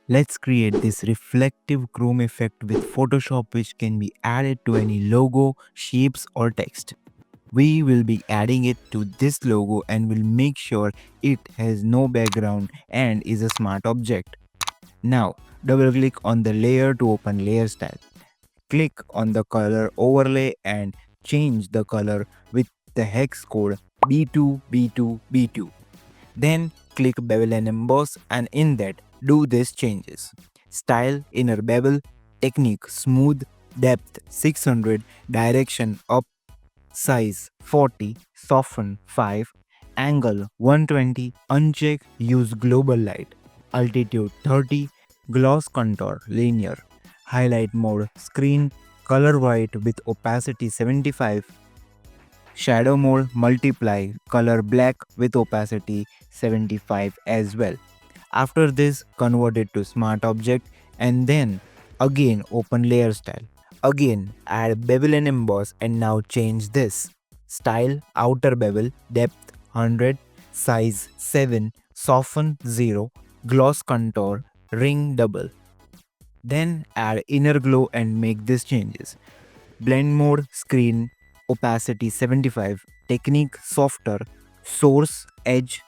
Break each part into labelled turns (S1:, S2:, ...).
S1: Let's create this reflective chrome effect with Photoshop, which can be added to any logo, shapes or text. We will be adding it to this logo and will make sure it has no background and is a smart object. Now, double click on the layer to open layer style. Click on the color overlay and change the color with the hex code B2B2B2. Then click bevel and emboss, and in that do these changes. Style inner bevel, technique smooth, depth 600, direction up, size 40, soften 5, angle 120, uncheck use global light, altitude 30, gloss contour linear, highlight mode screen, color white with opacity 75, shadow mode multiply, color black with opacity 75 as well. After this, convert it to smart object and then again open layer style. Again add bevel and emboss and now change this. Style outer bevel, depth 100, size 7, soften 0, gloss contour, ring double. Then add inner glow and make these changes. Blend mode screen, opacity 75, technique softer, source edge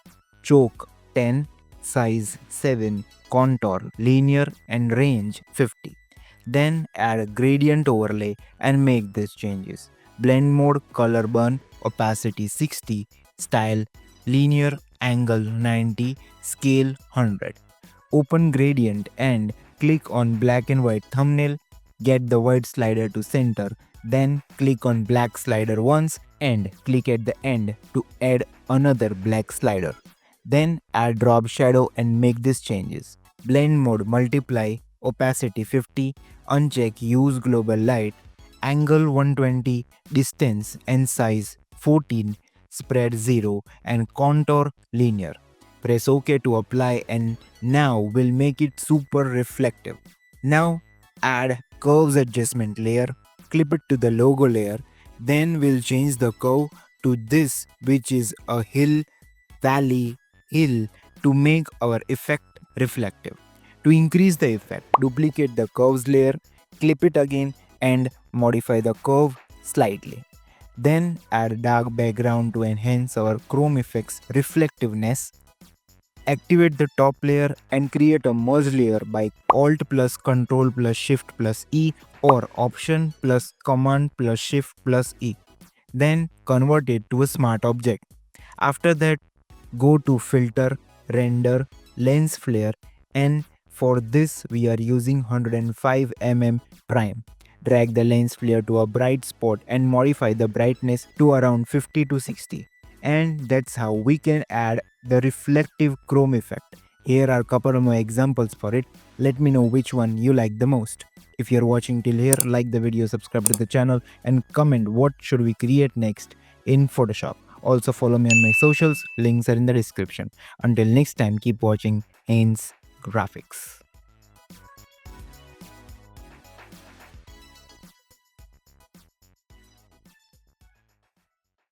S1: choke 10, size 7, contour linear and range 50. Then add a gradient overlay and make these changes. Blend mode color burn, opacity 60, style linear, angle 90, scale 100. Open gradient and click on black and white thumbnail. Get the white slider to center, then click on black slider once and click at the end to add another black slider. Then add drop shadow and make these changes. Blend mode multiply, opacity 50, uncheck use global light, angle 120, distance and size 14, spread 0 and contour linear. Press OK to apply and now we'll make it super reflective. Now add curves adjustment layer, clip it to the logo layer, then we'll change the curve to this, which is a hill, valley, hill, to make our effect reflective. To increase the effect, duplicate the curves layer, clip it again and modify the curve slightly. Then add dark background to enhance our chrome effect's reflectiveness. Activate the top layer and create a merge layer by Alt plus Control plus Shift plus E or Option plus Command plus Shift plus E. Then convert it to a smart object. After that, go to Filter, Render, Lens Flare, and for this we are using 105 mm prime. Drag the lens flare to a bright spot and modify the brightness to around 50 to 60. And that's how we can add the reflective chrome effect. Here are a couple more examples for it. Let me know which one you like the most. If you're watching till here, like the video, subscribe to the channel and comment what should we create next in Photoshop. Also follow me on my socials, links are in the description. Until next time, keep watching Haynes Graphics.